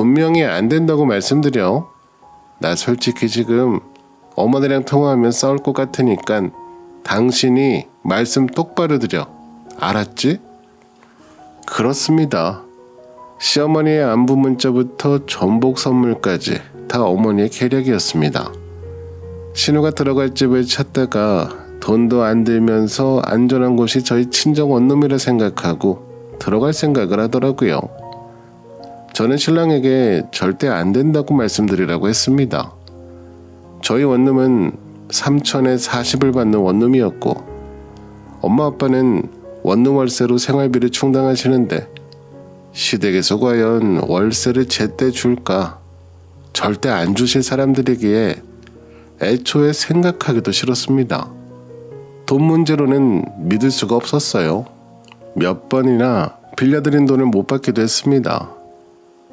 분명히 안 된다고 말씀드려. 나 솔직히 지금 어머니랑 통화하면 싸울 것 같으니까 당신이 말씀 똑바로 드려. 알았지? 그렇습니다. 시어머니의 안부 문자부터 전복 선물까지 다 어머니의 계략이었습니다. 신우가 들어갈 집을 찾다가 돈도 안 들면서 안전한 곳이 저희 친정 원룸이라 생각하고 들어갈 생각을 하더라고요. 저는 신랑에게 절대 안 된다고 말씀드리라고 했습니다. 저희 원룸은 3천에 40을 받는 원룸이었고 엄마 아빠는 원룸 월세로 생활비를 충당하시는데 시댁에서 과연 월세를 제때 줄까? 절대 안 주실 사람들이기에 애초에 생각하기도 싫었습니다. 돈 문제로는 믿을 수가 없었어요. 몇 번이나 빌려드린 돈을 못 받기도 했습니다.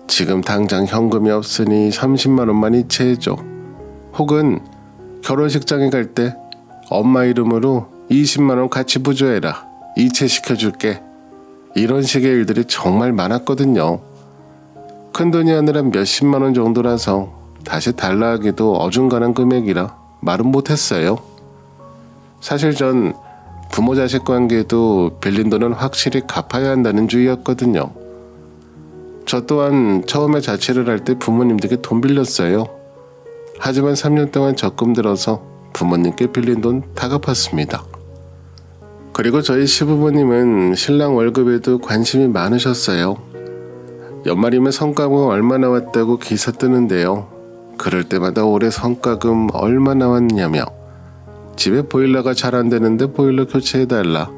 지금 당장 현금이 없으니 30만 원만 이체해줘. 혹은 결혼식장에 갈 때 엄마 이름으로 20만 원 같이 부조해라. 이체시켜줄게. 이런 식의 일들이 정말 많았거든요. 큰돈이 아니라 몇십만 원 정도라서 다시 달라 하기도 어중간한 금액이라 말은 못했어요. 사실 전 부모 자식 관계도 빌린 돈은 확실히 갚아야 한다는 주의였거든요. 저 또한 처음에 자취를 할 때 부모님들께 돈 빌렸어요. 하지만 3년 동안 적금 들어서 부모님께 빌린 돈 다 갚았습니다. 그리고 저희 시부모님은 신랑 월급에도 관심이 많으셨어요. 연말이면 성과금 얼마 나왔다고 기사 뜨는데요. 그럴 때마다 올해 성과금 얼마 나왔냐며 집에 보일러가 잘 안 되는데 보일러 교체해달라.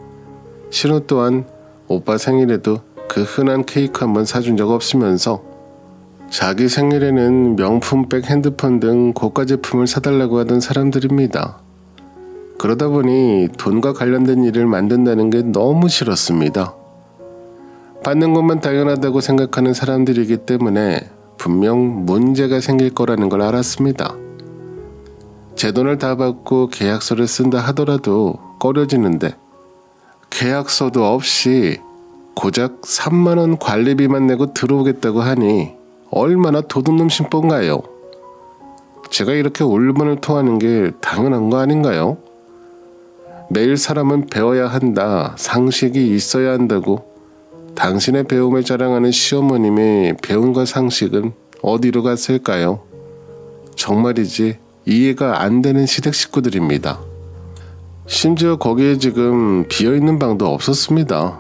신우 또한 오빠 생일에도 그 흔한 케이크 한 번 사준 적 없으면서 자기 생일에는 명품백, 핸드폰 등 고가 제품을 사달라고 하던 사람들입니다. 그러다 보니 돈과 관련된 일을 만든다는 게 너무 싫었습니다. 받는 것만 당연하다고 생각하는 사람들이기 때문에 분명 문제가 생길 거라는 걸 알았습니다. 제 돈을 다 받고 계약서를 쓴다 하더라도 꺼려지는데 계약서도 없이 고작 3만 원 관리비만 내고 들어오겠다고 하니 얼마나 도둑놈 심보인가요? 제가 이렇게 울분을 토하는 게 당연한 거 아닌가요? 매일 사람은 배워야 한다, 상식이 있어야 한다고 당신의 배움을 자랑하는 시어머님의 배움과 상식은 어디로 갔을까요? 정말이지 이해가 안 되는 시댁 식구들입니다. 심지어 거기에 지금 비어있는 방도 없었습니다.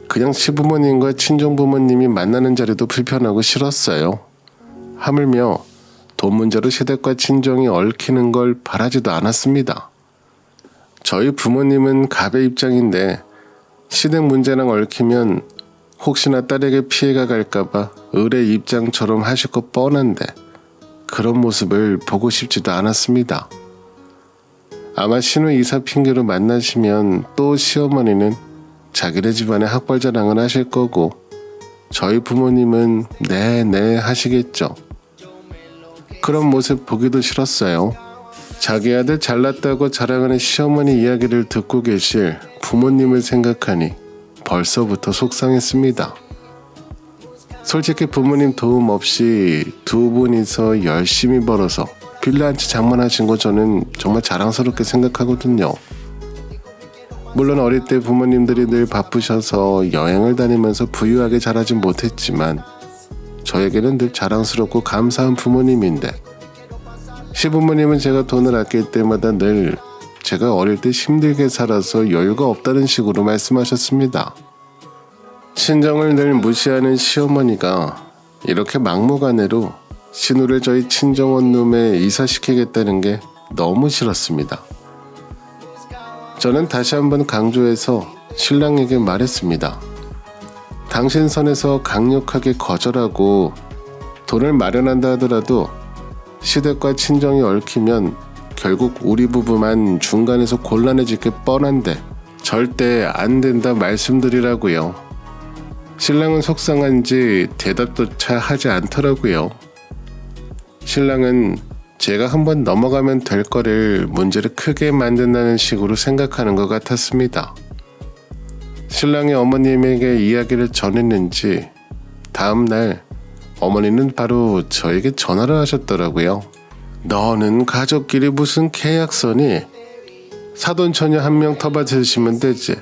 그냥 시부모님과 친정부모님이 만나는 자리도 불편하고 싫었어요. 하물며 돈 문제로 시댁과 친정이 얽히는 걸 바라지도 않았습니다. 저희 부모님은 갑의 입장인데 시댁 문제랑 얽히면 혹시나 딸에게 피해가 갈까봐 을의 입장처럼 하실 것 뻔한데 그런 모습을 보고 싶지도 않았습니다. 아마 신우 이사 핑계로 만나시면 또 시어머니는 자기네 집안의 학벌 자랑을 하실 거고 저희 부모님은 네 하시겠죠. 그런 모습 보기도 싫었어요. 자기 아들 잘났다고 자랑하는 시어머니 이야기를 듣고 계실 부모님을 생각하니 벌써부터 속상했습니다. 솔직히 부모님 도움 없이 두 분이서 열심히 벌어서 빌라 한 채 장만하신 거 저는 정말 자랑스럽게 생각하거든요. 물론 어릴 때 부모님들이 늘 바쁘셔서 여행을 다니면서 부유하게 자라진 못했지만 저에게는 늘 자랑스럽고 감사한 부모님인데 시부모님은 제가 돈을 아낄 때마다 늘 제가 어릴 때 힘들게 살아서 여유가 없다는 식으로 말씀하셨습니다. 친정을 늘 무시하는 시어머니가 이렇게 막무가내로 신우를 저희 친정 원룸에 이사시키겠다는 게 너무 싫었습니다. 저는 다시 한번 강조해서 신랑에게 말했습니다. 당신 선에서 강력하게 거절하고 돈을 마련한다 하더라도 시댁과 친정이 얽히면 결국 우리 부부만 중간에서 곤란해질 게 뻔한데 절대 안 된다 말씀드리라고요. 신랑은 속상한지 대답조차 하지 않더라고요. 신랑은 제가 한번 넘어가면 될 거를 문제를 크게 만든다는 식으로 생각하는 것 같았습니다. 신랑이 어머님에게 이야기를 전했는지 다음날 어머니는 바로 저에게 전화를 하셨더라고요. 너는 가족끼리 무슨 계약서니? 사돈처녀 한 명 더 받으시면 되지.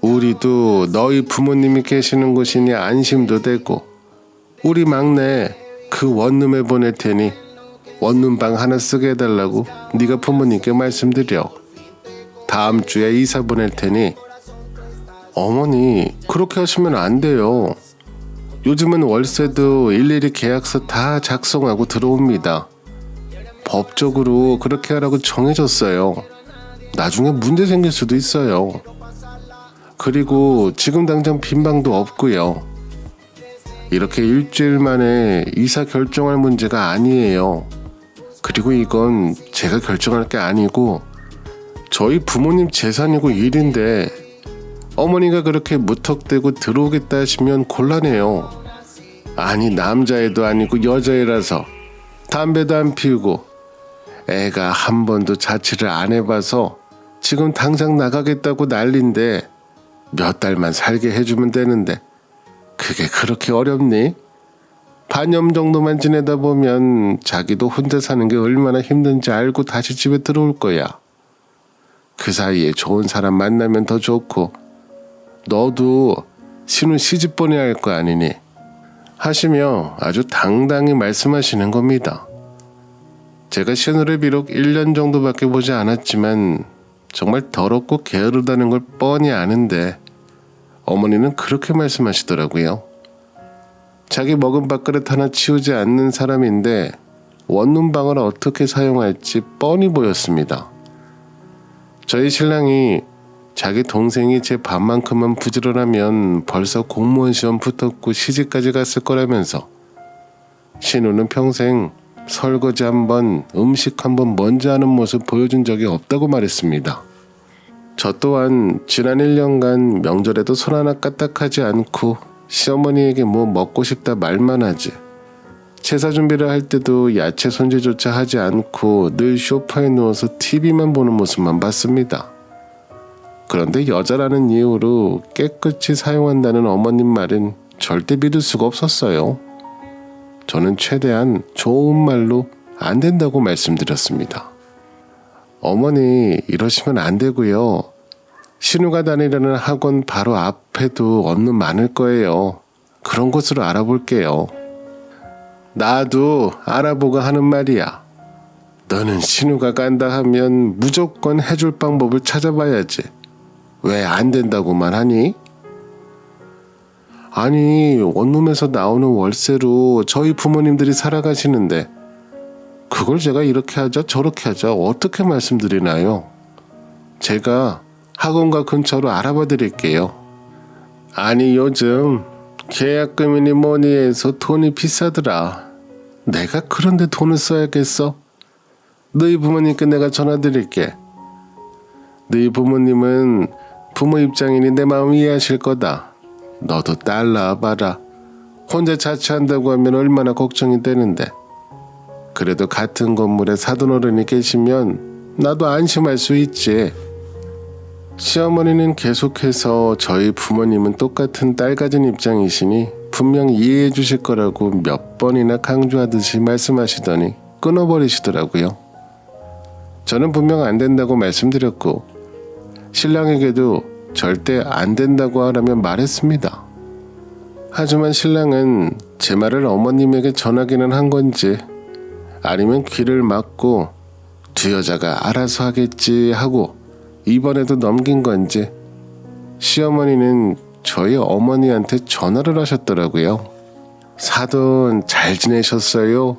우리도 너희 부모님이 계시는 곳이니 안심도 되고 우리 막내 그 원룸에 보낼 테니 원룸방 하나 쓰게 해달라고 네가 부모님께 말씀드려. 다음 주에 이사 보낼 테니. 어머니, 그렇게 하시면 안 돼요. 요즘은 월세도 일일이 계약서 다 작성하고 들어옵니다. 법적으로 그렇게 하라고 정해졌어요. 나중에 문제 생길 수도 있어요. 그리고 지금 당장 빈 방도 없고요. 이렇게 일주일 만에 이사 결정할 문제가 아니에요. 그리고 이건 제가 결정할 게 아니고 저희 부모님 재산이고 일인데 어머니가 그렇게 무턱대고 들어오겠다 하시면 곤란해요. 아니 남자애도 아니고 여자애라서 담배도 안 피우고 애가 한 번도 자취를 안 해봐서 지금 당장 나가겠다고 난린데 몇 달만 살게 해주면 되는데 그게 그렇게 어렵니? 반년 정도만 지내다 보면 자기도 혼자 사는 게 얼마나 힘든지 알고 다시 집에 들어올 거야. 그 사이에 좋은 사람 만나면 더 좋고 너도 신혼 시집 보내야 할 거 아니니? 하시며 아주 당당히 말씀하시는 겁니다. 제가 신혼을 비록 1년 정도밖에 보지 않았지만 정말 더럽고 게으르다는 걸 뻔히 아는데 어머니는 그렇게 말씀하시더라고요. 자기 먹은 밥그릇 하나 치우지 않는 사람인데 원룸방을 어떻게 사용할지 뻔히 보였습니다. 저희 신랑이 자기 동생이 제 밥만큼만 부지런하면 벌써 공무원 시험 붙었고 시집까지 갔을 거라면서 신우는 평생 설거지 한 번, 음식 한 번 먼저 하는 모습 보여준 적이 없다고 말했습니다. 저 또한 지난 1년간 명절에도 손 하나 까딱하지 않고 시어머니에게 뭐 먹고 싶다 말만 하지. 제사 준비를 할 때도 야채 손질조차 하지 않고 늘 소파에 누워서 TV만 보는 모습만 봤습니다. 그런데 여자라는 이유로 깨끗이 사용한다는 어머님 말은 절대 믿을 수가 없었어요. 저는 최대한 좋은 말로 안 된다고 말씀드렸습니다. 어머니 이러시면 안 되고요. 신우가 다니려는 학원 바로 앞에도 원룸 많을 거예요. 그런 곳으로 알아볼게요. 나도 알아보고 하는 말이야. 너는 신우가 간다 하면 무조건 해줄 방법을 찾아봐야지. 왜 안 된다고만 하니? 아니 원룸에서 나오는 월세로 저희 부모님들이 살아가시는데 그걸 제가 이렇게 하자 저렇게 하자 어떻게 말씀드리나요? 제가 학원가 근처로 알아봐 드릴게요. 아니 요즘 계약금이니 뭐니 해서 돈이 비싸더라. 내가 그런데 돈을 써야겠어? 너희 부모님께 내가 전화 드릴게. 너희 부모님은 부모 입장이니 내 마음 이해하실 거다. 너도 딸 낳아봐라. 혼자 자취한다고 하면 얼마나 걱정이 되는데. 그래도 같은 건물에 사돈어른이 계시면 나도 안심할 수 있지. 시어머니는 계속해서 저희 부모님은 똑같은 딸 가진 입장이시니 분명 이해해 주실 거라고 몇 번이나 강조하듯이 말씀하시더니 끊어버리시더라고요. 저는 분명 안 된다고 말씀드렸고 신랑에게도 절대 안 된다고 하라면 말했습니다. 하지만 신랑은 제 말을 어머님에게 전하기는 한 건지 아니면 귀를 막고 두 여자가 알아서 하겠지 하고 이번에도 넘긴 건지 시어머니는 저희 어머니한테 전화를 하셨더라고요. 사돈 잘 지내셨어요?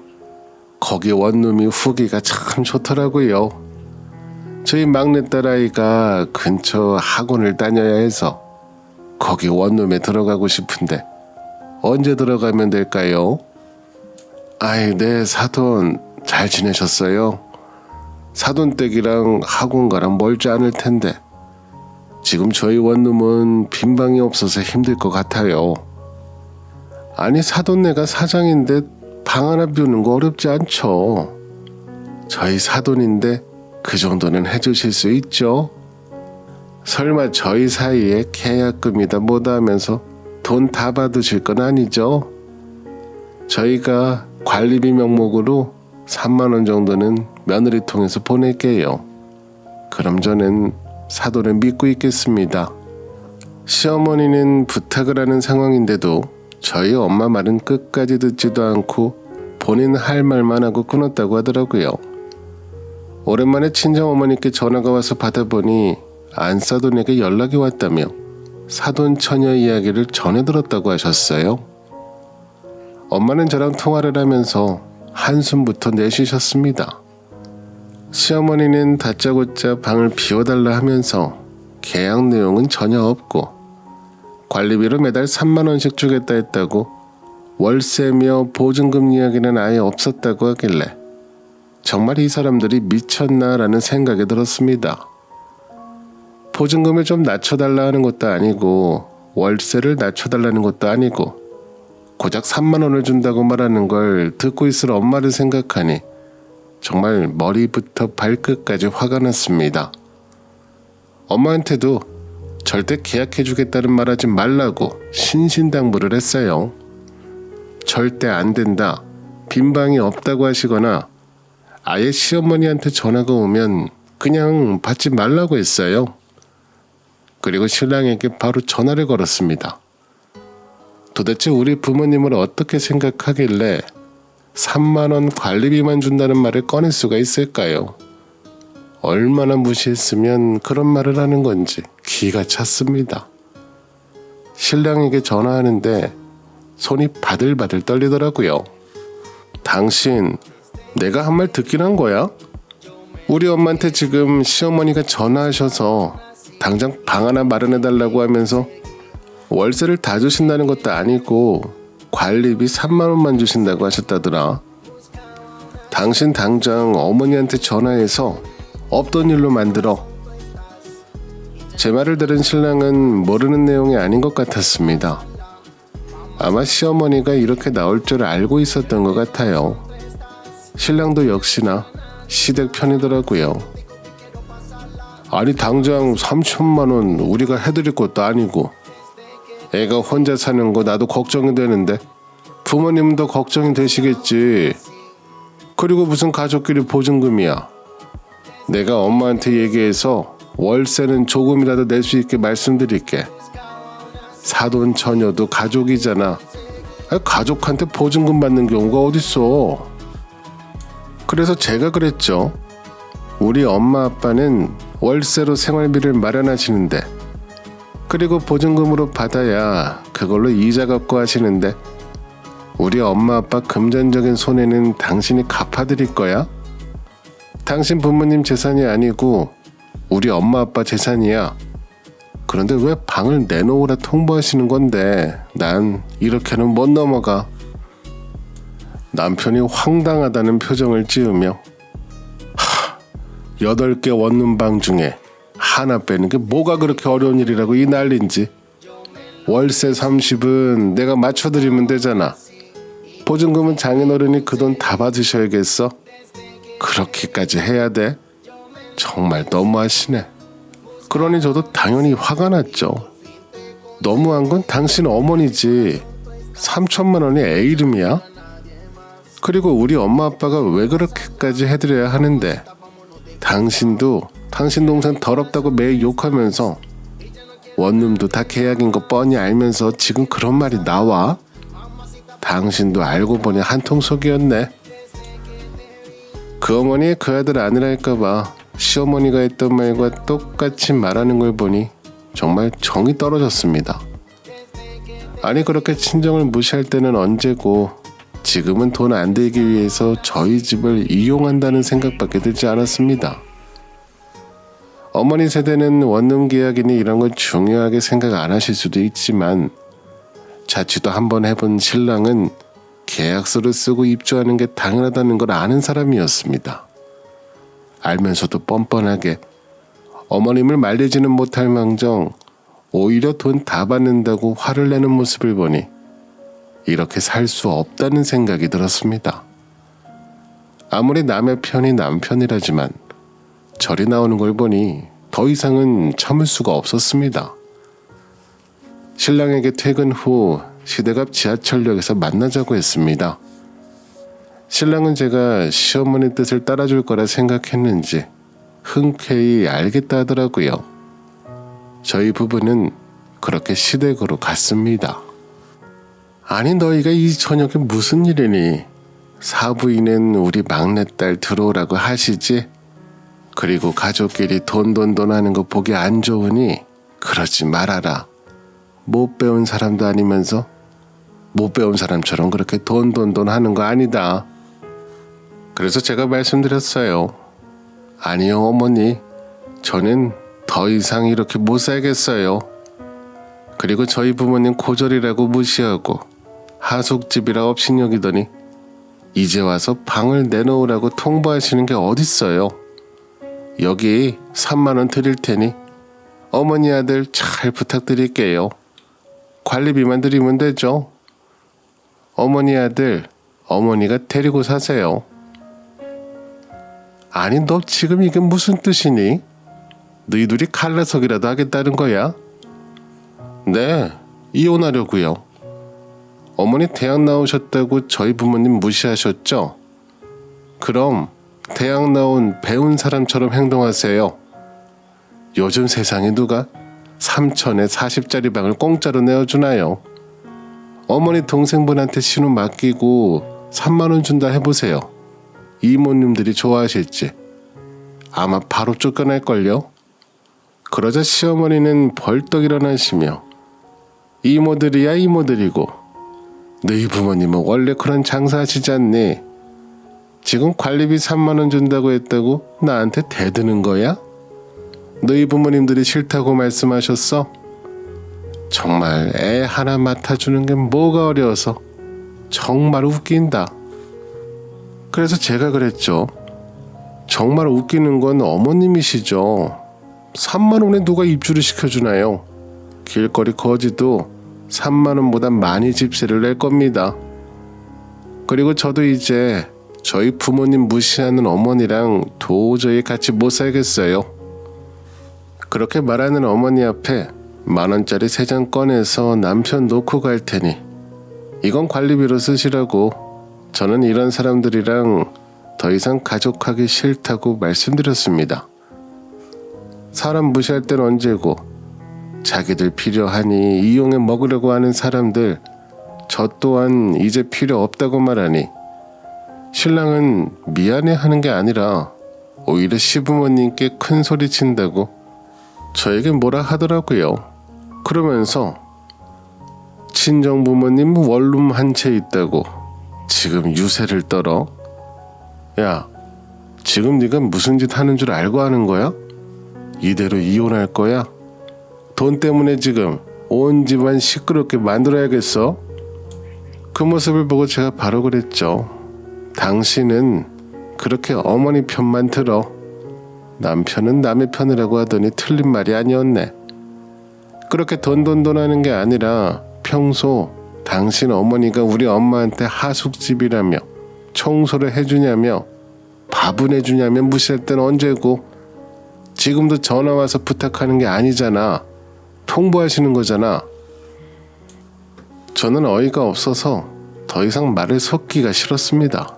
거기 원룸이 후기가 참 좋더라고요. 저희 막내딸 아이가 근처 학원을 다녀야 해서 거기 원룸에 들어가고 싶은데 언제 들어가면 될까요? 아이 네 사돈 잘 지내셨어요? 사돈 댁이랑 학원가랑 멀지 않을 텐데 지금 저희 원룸은 빈 방이 없어서 힘들 것 같아요. 아니 사돈네가 사장인데 방 하나 비우는 거 어렵지 않죠. 저희 사돈인데 그 정도는 해주실 수 있죠? 설마 저희 사이에 계약금이다 뭐다 하면서 돈 다 받으실 건 아니죠? 저희가 관리비 명목으로 3만 원 정도는 며느리 통해서 보낼게요. 그럼 저는 사돈을 믿고 있겠습니다. 시어머니는 부탁을 하는 상황인데도 저희 엄마 말은 끝까지 듣지도 않고 본인 할 말만 하고 끊었다고 하더라고요. 오랜만에 친정어머니께 전화가 와서 받아보니 안사돈에게 연락이 왔다며 사돈 처녀 이야기를 전해 들었다고 하셨어요. 엄마는 저랑 통화를 하면서 한숨부터 내쉬셨습니다. 시어머니는 다짜고짜 방을 비워달라 하면서 계약 내용은 전혀 없고 관리비로 매달 3만 원씩 주겠다 했다고 월세며 보증금 이야기는 아예 없었다고 하길래 정말 이 사람들이 미쳤나라는 생각이 들었습니다. 보증금을 좀 낮춰달라 하는 것도 아니고 월세를 낮춰달라는 것도 아니고 고작 3만 원을 준다고 말하는 걸 듣고 있을 엄마를 생각하니 정말 머리부터 발끝까지 화가 났습니다. 엄마한테도 절대 계약해주겠다는 말하지 말라고 신신당부를 했어요. 절대 안 된다, 빈방이 없다고 하시거나 아예 시어머니한테 전화가 오면 그냥 받지 말라고 했어요. 그리고 신랑에게 바로 전화를 걸었습니다. 도대체 우리 부모님을 어떻게 생각하길래 3만 원 관리비만 준다는 말을 꺼낼 수가 있을까요? 얼마나 무시했으면 그런 말을 하는 건지 기가 찼습니다. 신랑에게 전화하는데 손이 바들바들 떨리더라고요. 당신, 내가 한 말 듣긴 한 거야? 우리 엄마한테 지금 시어머니가 전화하셔서 당장 방 하나 마련해달라고 하면서 월세를 다 주신다는 것도 아니고 관리비 3만 원만 주신다고 하셨다더라. 당신 당장 어머니한테 전화해서 없던 일로 만들어. 제 말을 들은 신랑은 모르는 내용이 아닌 것 같았습니다. 아마 시어머니가 이렇게 나올 줄 알고 있었던 것 같아요. 신랑도 역시나 시댁 편이더라고요. 아니 당장 3천만 원 우리가 해드릴 것도 아니고 애가 혼자 사는 거 나도 걱정이 되는데 부모님도 걱정이 되시겠지. 그리고 무슨 가족끼리 보증금이야. 내가 엄마한테 얘기해서 월세는 조금이라도 낼 수 있게 말씀드릴게. 사돈 처녀도 가족이잖아. 가족한테 보증금 받는 경우가 어딨어. 그래서 제가 그랬죠. 우리 엄마 아빠는 월세로 생활비를 마련하시는데 그리고 보증금으로 받아야 그걸로 이자 갚고 하시는데 우리 엄마 아빠 금전적인 손해는 당신이 갚아드릴 거야? 당신 부모님 재산이 아니고 우리 엄마 아빠 재산이야. 그런데 왜 방을 내놓으라 통보하시는 건데 난 이렇게는 못 넘어가. 남편이 황당하다는 표정을 지으며 8개 원룸방 중에 하나 빼는 게 뭐가 그렇게 어려운 일이라고 이 난린지. 월세 30은 내가 맞춰드리면 되잖아. 보증금은 장인어른이 그 돈 다 받으셔야겠어. 그렇게까지 해야 돼? 정말 너무하시네. 그러니 저도 당연히 화가 났죠. 너무한 건 당신 어머니지. 3천만 원이 애 이름이야? 그리고 우리 엄마 아빠가 왜 그렇게까지 해드려야 하는데 당신도 당신 동생 더럽다고 매일 욕하면서 원룸도 다 계약인 거 뻔히 알면서 지금 그런 말이 나와? 당신도 알고 보니 한통속이었네. 그 어머니의 그 아들 아니랄까봐 시어머니가 했던 말과 똑같이 말하는 걸 보니 정말 정이 떨어졌습니다. 아니 그렇게 친정을 무시할 때는 언제고 지금은 돈 안 들기 위해서 저희 집을 이용한다는 생각밖에 들지 않았습니다. 어머니 세대는 원룸 계약이니 이런 걸 중요하게 생각 안 하실 수도 있지만 자취도 한번 해본 신랑은 계약서를 쓰고 입주하는 게 당연하다는 걸 아는 사람이었습니다. 알면서도 뻔뻔하게 어머님을 말리지는 못할 망정 오히려 돈 다 받는다고 화를 내는 모습을 보니 이렇게 살 수 없다는 생각이 들었습니다. 아무리 남의 편이 남편이라지만 절이 나오는 걸 보니 더 이상은 참을 수가 없었습니다. 신랑에게 퇴근 후 시댁 앞 지하철역에서 만나자고 했습니다. 신랑은 제가 시어머니 뜻을 따라줄 거라 생각했는지 흔쾌히 알겠다 하더라고요. 저희 부부는 그렇게 시댁으로 갔습니다. 아니 너희가 이 저녁에 무슨 일이니? 사부인은 우리 막내딸 들어오라고 하시지? 그리고 가족끼리 돈 하는 거 보기 안 좋으니 그러지 말아라. 못 배운 사람도 아니면서 못 배운 사람처럼 그렇게 돈 하는 거 아니다. 그래서 제가 말씀드렸어요. 아니요 어머니, 저는 더 이상 이렇게 못 살겠어요. 그리고 저희 부모님 고절이라고 무시하고 하숙집이라 업신여기더니 이제 와서 방을 내놓으라고 통보하시는 게 어딨어요. 여기 3만원 드릴 테니 어머니 아들 잘 부탁드릴게요. 관리비만 드리면 되죠. 어머니 아들, 어머니가 데리고 사세요. 아니 너 지금 이게 무슨 뜻이니? 너희 둘이 칼라석이라도 하겠다는 거야? 네, 이혼하려고요. 어머니 대학 나오셨다고 저희 부모님 무시하셨죠? 그럼 대학 나온 배운 사람처럼 행동하세요. 요즘 세상에 누가 3천에 40짜리 방을 공짜로 내어주나요? 어머니 동생분한테 신혼 맡기고 3만원 준다 해보세요. 이모님들이 좋아하실지. 아마 바로 쫓겨날걸요? 그러자 시어머니는 벌떡 일어나시며 이모들이야 이모들이고 너희 부모님은 원래 그런 장사하시지 않니? 지금 관리비 3만원 준다고 했다고 나한테 대드는 거야? 너희 부모님들이 싫다고 말씀하셨어? 정말 애 하나 맡아주는 게 뭐가 어려워서 정말 웃긴다. 그래서 제가 그랬죠. 정말 웃기는 건 어머님이시죠. 3만원에 누가 입주를 시켜주나요? 길거리 거지도 3만원보다 많이 집세를 낼 겁니다. 그리고 저도 이제 저희 부모님 무시하는 어머니랑 도저히 같이 못 살겠어요. 그렇게 말하는 어머니 앞에 10,000원짜리 3장 꺼내서 남편 놓고 갈 테니 이건 관리비로 쓰시라고. 저는 이런 사람들이랑 더 이상 가족하기 싫다고 말씀드렸습니다. 사람 무시할 땐 언제고 자기들 필요하니 이용해 먹으려고 하는 사람들 저 또한 이제 필요 없다고 말하니 신랑은 미안해하는 게 아니라 오히려 시부모님께 큰 소리 친다고 저에게 뭐라 하더라고요. 그러면서 친정부모님 원룸 한 채 있다고 지금 유세를 떨어? 야, 지금 네가 무슨 짓 하는 줄 알고 하는 거야? 이대로 이혼할 거야? 돈 때문에 지금 온 집안 시끄럽게 만들어야겠어? 그 모습을 보고 제가 바로 그랬죠. 당신은 그렇게 어머니 편만 들어. 남편은 남의 편이라고 하더니 틀린 말이 아니었네. 그렇게 돈 하는 게 아니라 평소 당신 어머니가 우리 엄마한테 하숙집이라며 청소를 해주냐며 밥은 해주냐며 무시할 땐 언제고 지금도 전화와서 부탁하는 게 아니잖아. 통보하시는 거잖아. 저는 어이가 없어서 더 이상 말을 섞기가 싫었습니다.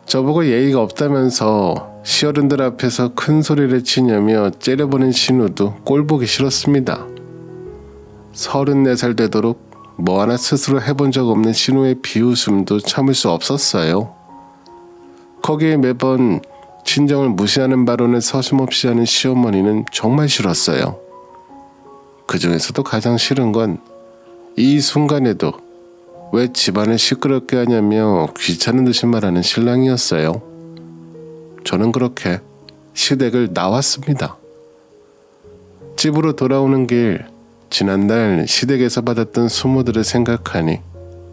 저보고 예의가 없다면서 시어른들 앞에서 큰 소리를 치냐며 째려보는 신우도 꼴보기 싫었습니다. 34살 되도록 뭐 하나 스스로 해본 적 없는 신우의 비웃음도 참을 수 없었어요. 거기에 매번 친정을 무시하는 발언을 서슴없이 하는 시어머니는 정말 싫었어요. 그 중에서도 가장 싫은 건 이 순간에도 왜 집안을 시끄럽게 하냐며 귀찮은 듯이 말하는 신랑이었어요. 저는 그렇게 시댁을 나왔습니다. 집으로 돌아오는 길 지난달 시댁에서 받았던 수모들을 생각하니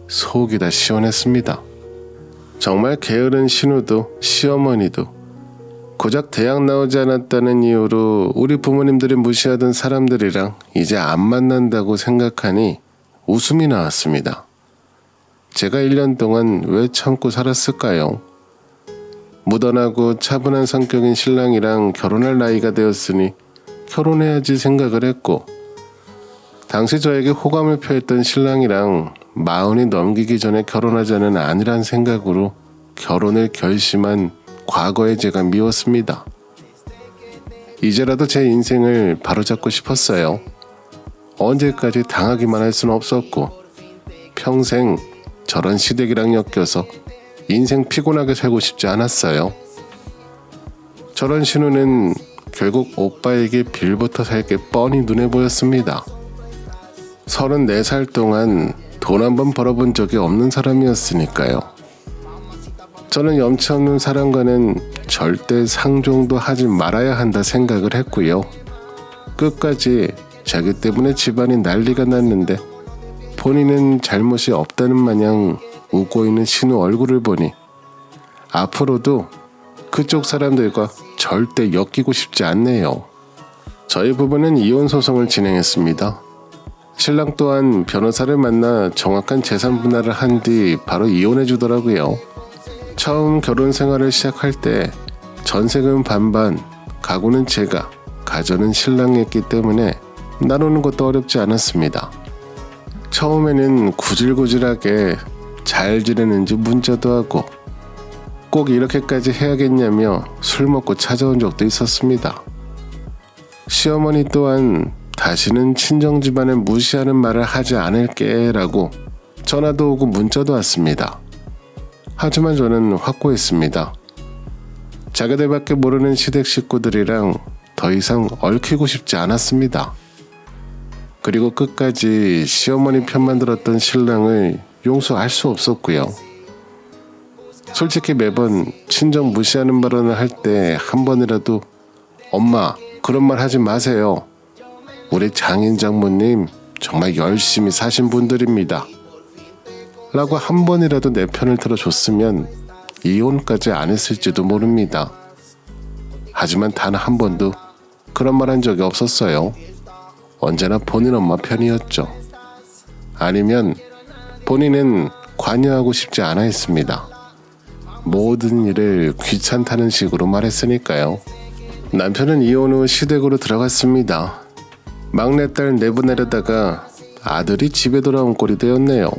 속이 다 시원했습니다. 정말 게으른 신우도 시어머니도 고작 대학 나오지 않았다는 이유로 우리 부모님들이 무시하던 사람들이랑 이제 안 만난다고 생각하니 웃음이 나왔습니다. 제가 1년 동안 왜 참고 살았을까요? 무던하고 차분한 성격인 신랑이랑 결혼할 나이가 되었으니 결혼해야지 생각을 했고 당시 저에게 호감을 표했던 신랑이랑 40이 넘기기 전에 결혼하자는 아니란 생각으로 결혼을 결심한 과거의 제가 미웠습니다. 이제라도 제 인생을 바로잡고 싶었어요. 언제까지 당하기만 할 수는 없었고 평생 저런 시댁이랑 엮여서 인생 피곤하게 살고 싶지 않았어요. 저런 신우는 결국 오빠에게 빌부터 살 게 뻔히 눈에 보였습니다. 34살 동안 돈 한 번 벌어본 적이 없는 사람이었으니까요. 저는 염치 없는 사람과는 절대 상종도 하지 말아야 한다 생각을 했고요. 끝까지 자기 때문에 집안이 난리가 났는데 본인은 잘못이 없다는 마냥 웃고 있는 신우 얼굴을 보니 앞으로도 그쪽 사람들과 절대 엮이고 싶지 않네요. 저희 부부는 이혼 소송을 진행했습니다. 신랑 또한 변호사를 만나 정확한 재산 분할을 한 뒤 바로 이혼해 주더라고요. 처음 결혼 생활을 시작할 때 전세금 반반, 가구는 제가, 가전은 신랑이 했기 때문에 나누는 것도 어렵지 않았습니다. 처음에는 구질구질하게 잘 지내는지 문자도 하고 꼭 이렇게까지 해야겠냐며 술 먹고 찾아온 적도 있었습니다. 시어머니 또한 다시는 친정 집안을 무시하는 말을 하지 않을게 라고 전화도 오고 문자도 왔습니다. 하지만 저는 확고했습니다. 자기들밖에 모르는 시댁 식구들이랑 더 이상 얽히고 싶지 않았습니다. 그리고 끝까지 시어머니 편만 들었던 신랑을 용서할 수 없었고요. 솔직히 매번 친정 무시하는 발언을 할 때 한 번이라도 엄마 그런 말 하지 마세요. 우리 장인 장모님 정말 열심히 사신 분들입니다. 라고 한 번이라도 내 편을 들어줬으면 이혼까지 안 했을지도 모릅니다. 하지만 단 한 번도 그런 말 한 적이 없었어요. 언제나 본인 엄마 편이었죠. 아니면 본인은 관여하고 싶지 않아 했습니다. 모든 일을 귀찮다는 식으로 말했으니까요. 남편은 이혼 후 시댁으로 들어갔습니다. 막내딸 내보내려다가 아들이 집에 돌아온 꼴이 되었네요.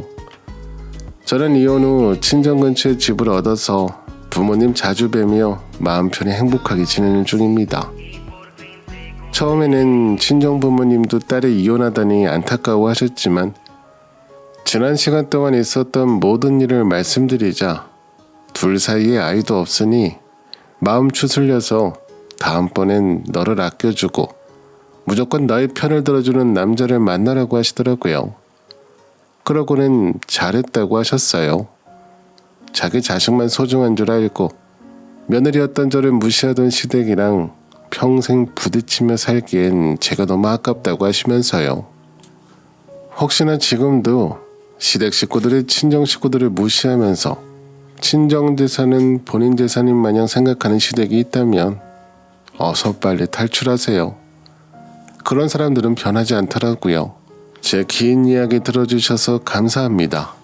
저는 이혼 후 친정 근처에 집을 얻어서 부모님 자주 뵈며 마음 편히 행복하게 지내는 중입니다. 처음에는 친정 부모님도 딸이 이혼하다니 안타까워하셨지만 지난 시간 동안 있었던 모든 일을 말씀드리자 둘 사이에 아이도 없으니 마음 추슬려서 다음번엔 너를 아껴주고 무조건 너의 편을 들어주는 남자를 만나라고 하시더라고요. 그러고는 잘했다고 하셨어요. 자기 자식만 소중한 줄 알고 며느리였던 저를 무시하던 시댁이랑 평생 부딪히며 살기엔 제가 너무 아깝다고 하시면서요. 혹시나 지금도 시댁 식구들이 친정 식구들을 무시하면서 친정 재산은 본인 재산인 마냥 생각하는 시댁이 있다면 어서 빨리 탈출하세요. 그런 사람들은 변하지 않더라고요. 제 긴 이야기 들어주셔서 감사합니다.